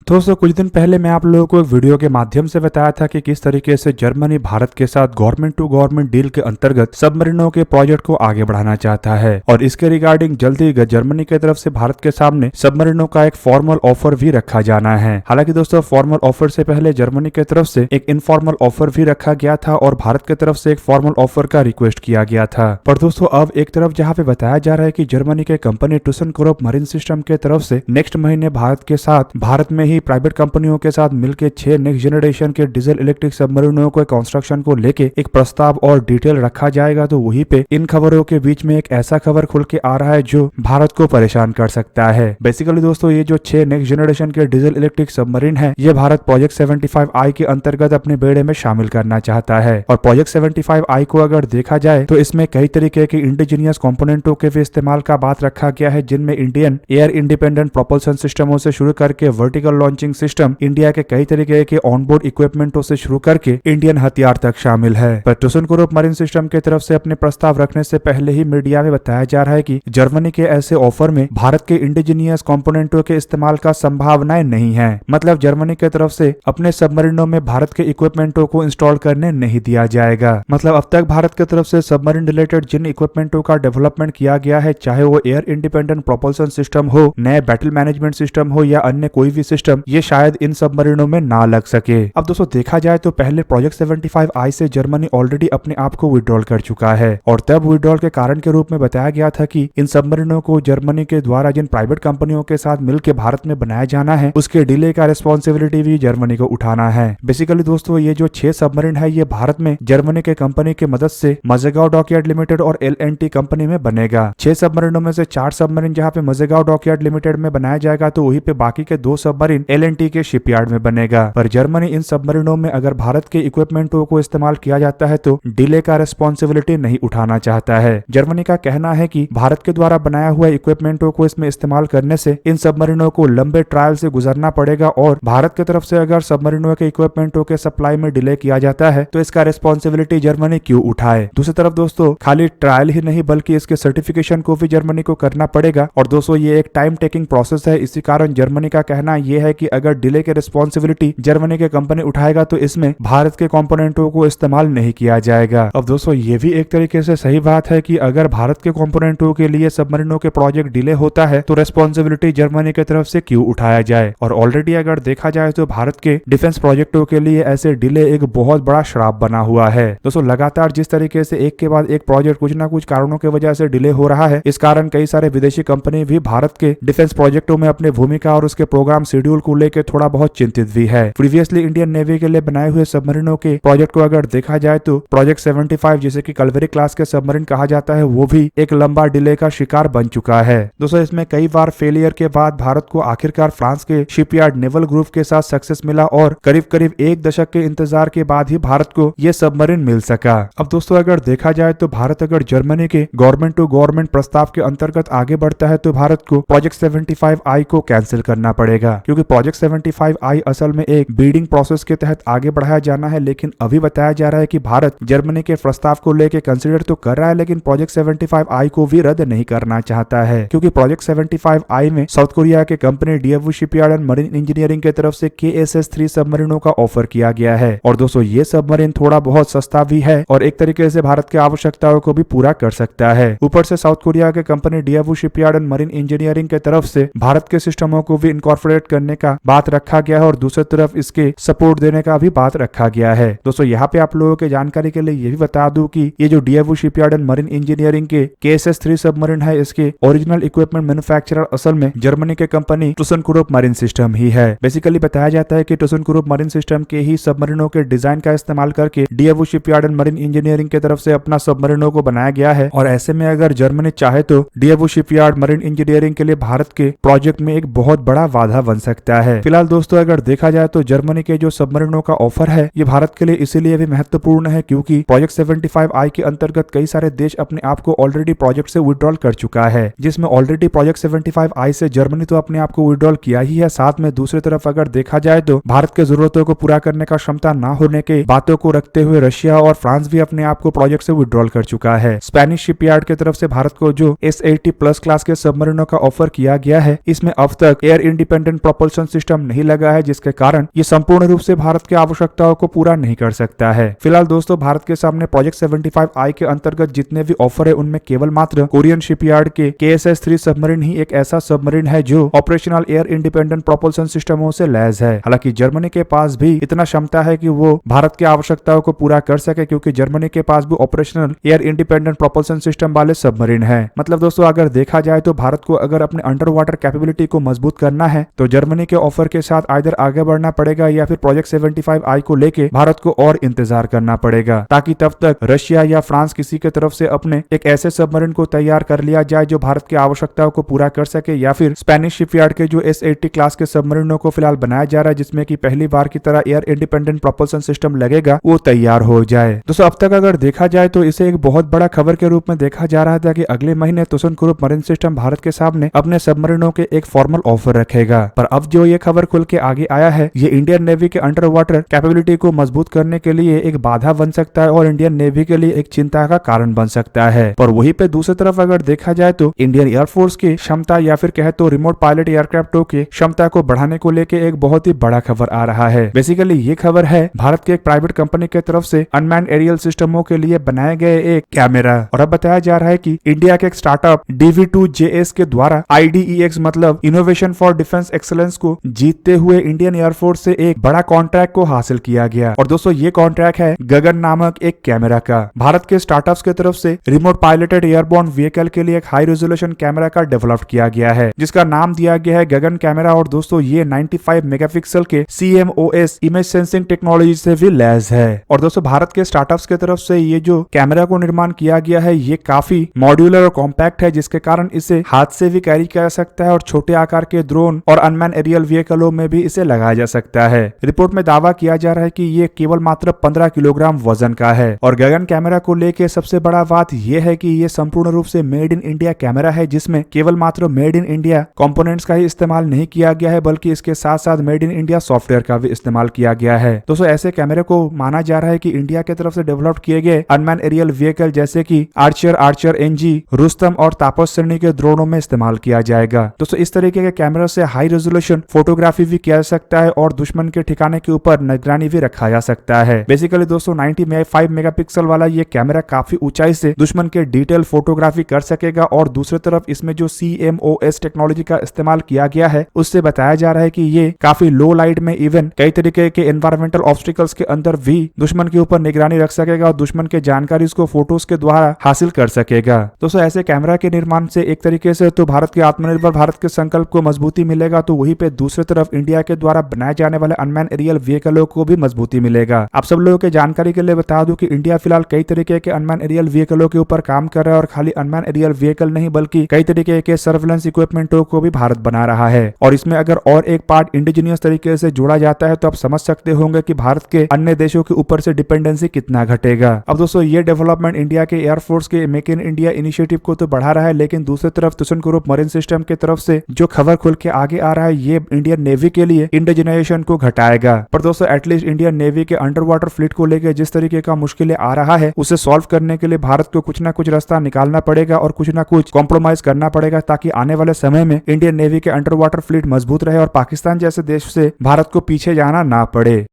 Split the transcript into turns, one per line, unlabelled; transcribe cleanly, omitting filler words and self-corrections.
दोस्तों कुछ दिन पहले मैं आप लोगों को एक वीडियो के माध्यम से बताया था कि किस तरीके से जर्मनी भारत के साथ गवर्नमेंट टू गवर्नमेंट डील के अंतर्गत सबमरीनों के प्रोजेक्ट को आगे बढ़ाना चाहता है और इसके रिगार्डिंग जल्दी ही जर्मनी की तरफ से भारत के सामने सबमरीनों का एक फॉर्मल ऑफर भी रखा जाना है। हालांकि दोस्तों फॉर्मल ऑफर से पहले जर्मनी की तरफ से एक इनफॉर्मल ऑफर भी रखा गया था और भारत की तरफ से एक फॉर्मल ऑफर का रिक्वेस्ट किया गया था। पर दोस्तों अब एक तरफ जहाँ पे बताया जा रहा है कि जर्मनी के कंपनी ThyssenKrupp मरीन सिस्टम के तरफ से नेक्स्ट महीने भारत के साथ भारत में ही प्राइवेट कंपनियों के साथ मिलकर 6 नेक्स्ट जनरेशन के डीजल इलेक्ट्रिक सबमरीनों के कंस्ट्रक्शन को लेके एक प्रस्ताव और डिटेल रखा जाएगा, तो वहीं पे इन खबरों के बीच में एक ऐसा खबर खुल के आ रहा है जो भारत को परेशान कर सकता है। बेसिकली दोस्तों ये जो 6 नेक्स्ट जनरेशन के डीजल इलेक्ट्रिक सबमरीन है ये भारत प्रोजेक्ट 75I के अंतर्गत अपने बेड़े में शामिल करना चाहता है। और प्रोजेक्ट 75I को अगर देखा जाए तो इसमें कई तरीके के इंडिजीनियस कंपोनेंटों के भी इस्तेमाल का बात रखा गया है, जिनमें इंडियन एयर इंडिपेंडेंट प्रोपल्सन सिस्टमों से शुरू करके वर्टिकल लॉन्चिंग सिस्टम, इंडिया के कई तरीके के ऑनबोर्ड इक्विपमेंटों से शुरू करके इंडियन हथियार तक शामिल है। पर ThyssenKrupp मरीन सिस्टम की तरफ से अपने प्रस्ताव रखने से पहले ही मीडिया में बताया जा रहा है कि जर्मनी के ऐसे ऑफर में भारत के इंडिजीनियस कंपोनेंटों के इस्तेमाल का संभावनाएं नहीं है। मतलब जर्मनी की तरफ से अपने सबमरीनों में भारत के इक्विपमेंटों को इंस्टॉल करने नहीं दिया जाएगा। मतलब अब तक भारत की तरफ से सबमरीन रिलेटेड जिन इक्विपमेंटों का डेवलपमेंट किया गया है, चाहे वो एयर इंडिपेंडेंट प्रोपल्सन सिस्टम हो, नए बैटल मैनेजमेंट सिस्टम हो या अन्य कोई भी सिस्टम, ये शायद इन सबमरीनों में ना लग सके। अब दोस्तों देखा जाए तो पहले प्रोजेक्ट 75I से जर्मनी ऑलरेडी अपने आप को विड्रॉल कर चुका है और तब विड्रॉल के कारण के रूप में बताया गया था कि इन सबमरीनों को जर्मनी के द्वारा जिन प्राइवेट कंपनियों के साथ मिलकर भारत में बनाया जाना है उसके डिले का रिस्पॉन्सिबिलिटी भी जर्मनी को उठाना है। बेसिकली दोस्तों ये जो 6 सबमरीन है ये भारत में जर्मनी के कंपनी की मदद से मजेगांव डॉकयार्ड लिमिटेड और LNT कंपनी में बनेगा। 6 सबमरीनों में से 4 सबमरीन जहाँ पे मजेगांव डॉकयार्ड लिमिटेड में बनाया जाएगा, तो वहीं पे बाकी के 2 सबमरीन LNT के शिपयार्ड में बनेगा। पर जर्मनी इन सबमरीनों में अगर भारत के इक्विपमेंटों को इस्तेमाल किया जाता है तो डिले का रिस्पॉन्सिबिलिटी नहीं उठाना चाहता है। जर्मनी का कहना है कि भारत के द्वारा बनाया हुआ इक्विपमेंटों को इसमें इस्तेमाल करने से इन सबमरीनों को लंबे ट्रायल से गुजरना पड़ेगा और भारत की तरफ से अगर सबमरीनों के इक्विपमेंटों के सप्लाई में डिले किया जाता है तो इसका रिस्पॉन्सिबिलिटी जर्मनी क्यों उठाए। दूसरी तरफ दोस्तों खाली ट्रायल ही नहीं बल्कि इसके सर्टिफिकेशन को भी जर्मनी को करना पड़ेगा और दोस्तों ये एक टाइम टेकिंग प्रोसेस है। इसी कारण जर्मनी का कहना यह है कि अगर डिले के रिस्पॉन्सिबिलिटी जर्मनी के कंपनी उठाएगा तो इसमें भारत के कंपोनेंटों को इस्तेमाल नहीं किया जाएगा। अब दोस्तों ये भी एक तरीके से सही बात है कि अगर भारत के कंपोनेंटों के लिए सबमरीनों के प्रोजेक्ट डिले होता है तो रिस्पॉन्सिबिलिटी जर्मनी की तरफ से क्यों उठाया जाए। और ऑलरेडी अगर देखा जाए तो भारत के डिफेंस प्रोजेक्टों के लिए ऐसे डिले एक बहुत बड़ा श्राप बना हुआ है। दोस्तों लगातार जिस तरीके से एक के बाद एक प्रोजेक्ट कुछ ना कुछ कारणों की वजह से डिले हो रहा है, इस कारण कई सारे विदेशी कंपनी भी भारत के डिफेंस प्रोजेक्टों में अपनी भूमिका और उसके प्रोग्राम शेड्यूल को लेकर थोड़ा बहुत चिंतित भी है। प्रीवियसली इंडियन नेवी के लिए बनाए हुए सबमरीनों के प्रोजेक्ट को अगर देखा जाए तो प्रोजेक्ट 75 जिसे कि कल्वेरी क्लास के सबमरीन कहा जाता है वो भी एक लंबा डिले का शिकार बन चुका है। दोस्तों इसमें कई बार फेलियर के बाद भारत को आखिरकार फ्रांस के शिपयार्ड नेवल ग्रुप के साथ सक्सेस मिला और करीब करीब 1 दशक के इंतजार के बाद ही भारत को ये सबमरीन मिल सका। अब दोस्तों अगर देखा जाए तो भारत अगर जर्मनी के गवर्नमेंट टू गवर्नमेंट प्रस्ताव के अंतर्गत आगे बढ़ता है तो भारत को प्रोजेक्ट 75I को कैंसिल करना पड़ेगा, क्योंकि प्रोजेक्ट 75I असल में एक बीडिंग प्रोसेस के तहत आगे बढ़ाया जाना है। लेकिन अभी बताया जा रहा है कि भारत जर्मनी के प्रस्ताव को लेकर कंसिडर तो कर रहा है लेकिन प्रोजेक्ट 75I को भी रद्द नहीं करना चाहता है, क्योंकि प्रोजेक्ट 75I में साउथ कोरिया के company DFU shipyard and marine engineering की तरफ से KSS-3 सबमरीनों का ऑफर किया गया है। और दोस्तों ये सबमरीन थोड़ा बहुत सस्ता भी है और एक तरीके से भारत की आवश्यकताओं को भी पूरा कर सकता है। ऊपर से साउथ कोरिया के company DFU shipyard and marine engineering की तरफ से भारत के सिस्टमों को भी इनकॉर्पोरेट करने का बात रखा गया है और दूसरी तरफ इसके सपोर्ट देने का भी बात रखा गया है। दोस्तों यहाँ पे आप लोगों के जानकारी के लिए ये भी बता दूं कि ये जो DFU shipyard and marine engineering के KSS-3 सबमरीन है इसके ओरिजिनल इक्विपमेंट मैन्युफैक्चरर असल में जर्मनी के कंपनी ThyssenKrupp मरीन सिस्टम ही है। बेसिकली बताया जाता है कि ThyssenKrupp मरीन सिस्टम के ही सबमरीनों के डिजाइन का इस्तेमाल करके DFU shipyard and marine engineering की तरफ से अपना सबमरीनों को बनाया गया है और ऐसे में अगर जर्मनी चाहे तो DFU शिपयार्ड मरीन इंजीनियरिंग के लिए भारत के प्रोजेक्ट में एक बहुत बड़ा बाधा बन सकता है। फिलहाल दोस्तों अगर देखा जाए तो जर्मनी के जो सबमरीनों का ऑफर है ये भारत के लिए इसीलिए भी महत्वपूर्ण है क्योंकि प्रोजेक्ट 75I के अंतर्गत कई सारे देश अपने आप को ऑलरेडी प्रोजेक्ट से विड्रॉल कर चुका है, जिसमें ऑलरेडी प्रोजेक्ट 75I से जर्मनी तो अपने आप को विड्रॉल किया ही है, साथ में दूसरी तरफ अगर देखा जाए तो भारत के जरूरतों को पूरा करने का क्षमता न होने के बातों को रखते हुए रशिया और फ्रांस भी अपने आप को प्रोजेक्ट से विड्रॉल कर चुका है। स्पेनिश शिपयार्ड की तरफ से भारत को जो S80+ क्लास के सबमरीनों का ऑफर किया गया है इसमें अब तक air independent propulsion propulsion system नहीं लगा है, जिसके कारण ये संपूर्ण रूप से भारत की आवश्यकताओं को पूरा नहीं कर सकता है। फिलहाल दोस्तों भारत के सामने प्रोजेक्ट 75I के अंतर्गत जितने भी ऑफर है उनमें केवल मात्र कोरियन शिपयार्ड के KSS-3 सबमरीन ही एक ऐसा सबमरीन है जो ऑपरेशनल एयर इंडिपेंडेंट प्रोपल्शन सिस्टमों से लैस है। हालांकि जर्मनी के पास भी इतना क्षमता है कि वो भारत की आवश्यकताओं को पूरा कर सके, क्योंकि जर्मनी के पास भी operational air independent propulsion system वाले सबमरीन है। मतलब दोस्तों अगर देखा जाए तो भारत को अगर अपने अंडर वाटर कैपेबिलिटी को मजबूत करना है तो जर्मनी के ऑफर के साथ आइदर आगे बढ़ना पड़ेगा या फिर प्रोजेक्ट 75I को लेके भारत को और इंतजार करना पड़ेगा, ताकि तब तक रशिया या फ्रांस किसी के तरफ से अपने एक ऐसे सबमरीन को तैयार कर लिया जाए जो भारत की आवश्यकताओं को पूरा कर सके, या फिर स्पेनिश शिपयार्ड के जो S-80 क्लास के सबमरीनों को फिलहाल बनाया जा रहा है जिसमें कि पहली बार की तरह एयर इंडिपेंडेंट प्रोपल्शन सिस्टम लगेगा, वो तैयार हो जाए। दोस्तों अब तक अगर देखा जाए तो इसे एक बहुत बड़ा खबर के रूप में देखा जा रहा था कि अगले महीने ThyssenKrupp मरीन सिस्टम भारत के सामने अपने सबमरीनों के एक फॉर्मल ऑफर रखेगा। पर अब जो ये खबर खुल के आगे आया है, ये इंडियन नेवी के अंडर वाटर कैपेबिलिटी को मजबूत करने के लिए एक बाधा बन सकता है और इंडियन नेवी के लिए एक चिंता का कारण बन सकता है। पर वहीं पे दूसरी तरफ अगर देखा जाए तो इंडियन एयरफोर्स की क्षमता या फिर कहे तो रिमोट पायलट एयरक्राफ्टों की क्षमता को बढ़ाने को लेकर एक बहुत ही बड़ा खबर आ रहा है। बेसिकली ये खबर है भारत के एक प्राइवेट कंपनी की तरफ से अनमैन्ड एरियल सिस्टमों के लिए बनाए गए एक कैमरा, और अब बताया जा रहा है कि इंडिया के एक स्टार्टअप DV2JS के द्वारा IDEX मतलब इनोवेशन फॉर डिफेंस एक्सीलेंस को जीतते हुए इंडियन एयरफोर्स से एक बड़ा कॉन्ट्रैक्ट को हासिल किया गया। और दोस्तों ये कॉन्ट्रैक्ट है गगन नामक एक कैमरा का। भारत के स्टार्टअप्स की तरफ से रिमोट पायलटेड एयरबोर्न व्हीकल के लिए एक हाई रेजोल्यूशन कैमरा का डेवलप किया गया है, जिसका नाम दिया गया है गगन कैमरा। और दोस्तों ये 95 मेगापिक्सल के CMOS इमेज सेंसिंग टेक्नोलॉजी से भी लैस है। और दोस्तों भारत के स्टार्टअप्स की तरफ से ये जो कैमरा को निर्माण किया गया है ये काफी मॉड्यूलर और कॉम्पैक्ट है, जिसके कारण इसे हाथ से भी कैरी किया जा सकता है और छोटे आकार के ड्रोन और अनमैन एरियल व्हीकलों में भी इसे लगाया जा सकता है। रिपोर्ट में दावा किया जा रहा है कि ये केवल मात्र 15 किलोग्राम वजन का है। और गगन कैमरा को लेके सबसे बड़ा बात यह है कि ये संपूर्ण रूप से मेड इन इंडिया कैमरा है, जिसमें केवल मात्र मेड इन इंडिया कंपोनेंट्स का ही इस्तेमाल नहीं किया गया है, बल्कि इसके साथ साथ मेड इन इंडिया सॉफ्टवेयर का भी इस्तेमाल किया गया है। दोस्तों ऐसे कैमरे को माना जा रहा है कि इंडिया की तरफ से डेवलप किए गए अनमैन एरियल व्हीकल जैसे कि आर्चर NG, रुस्तम और तापस श्रेणी के ड्रोनों में इस्तेमाल किया जाएगा। दोस्तों इस तरीके के कैमरा से हाई रेजोल्यूशन फोटोग्राफी भी किया जा सकता है और दुश्मन के ठिकाने के ऊपर निगरानी भी रखा जा सकता है। बेसिकली दोस्तों 95 मेगापिक्सल वाला ये कैमरा काफी ऊंचाई से दुश्मन के डिटेल फोटोग्राफी कर सकेगा। और दूसरी तरफ इसमें जो CMOS टेक्नोलॉजी का इस्तेमाल किया गया है उससे बताया जा रहा है कि ये काफी लो लाइट में इवन कई तरीके के एनवायरमेंटल ऑब्स्टिकल्स के अंदर भी दुश्मन के ऊपर निगरानी रख सकेगा और दुश्मन के जानकारी उसको फोटोज के द्वारा हासिल कर सकेगा। दोस्तों ऐसे कैमरा के निर्माण से एक तरीके से तो भारत के आत्मनिर्भर भारत के संकल्प को मजबूती मिलेगा, तो वहीं पे दूसरी तरफ इंडिया के द्वारा बनाए जाने वाले अनमैन एरियल व्हीकलों को भी मजबूती मिलेगा। आप सब लोगों के जानकारी के लिए बता दूं कि इंडिया फिलहाल कई तरीके के अनमैन एरियल व्हीकलों के ऊपर काम कर रहा है और खाली अनमैन एरियल व्हीकल नहीं बल्कि कई तरीके के सर्वेलेंस इक्विपमेंटों को भी भारत बना रहा है। और इसमें अगर और एक पार्ट इंडिजिनियस तरीके से जोड़ा जाता है तो आप समझ सकते होंगे कि भारत के अन्य देशों के ऊपर से डिपेंडेंसी कितना घटेगा। अब दोस्तों ये डेवलपमेंट इंडिया के एयरफोर्स के मेक इन इंडिया इनिशिएटिव को तो बढ़ा रहा है, लेकिन दूसरी तरफ ThyssenKrupp मरीन सिस्टम की तरफ से जो खबर खुल के आगे आ रहा है ये इंडियन नेवी के लिए इंडिजिनाइजेशन को घटाएगा। पर दोस्तों एटलीस्ट इंडियन नेवी के अंडर वाटर फ्लीट को लेकर जिस तरीके का मुश्किलें आ रहा है उसे सॉल्व करने के लिए भारत को कुछ ना कुछ रास्ता निकालना पड़ेगा और कुछ ना कुछ कॉम्प्रोमाइज करना पड़ेगा, ताकि आने वाले समय में इंडियन नेवी के अंडर वाटर फ्लीट मजबूत रहे और पाकिस्तान जैसे देश से भारत को पीछे जाना ना पड़े।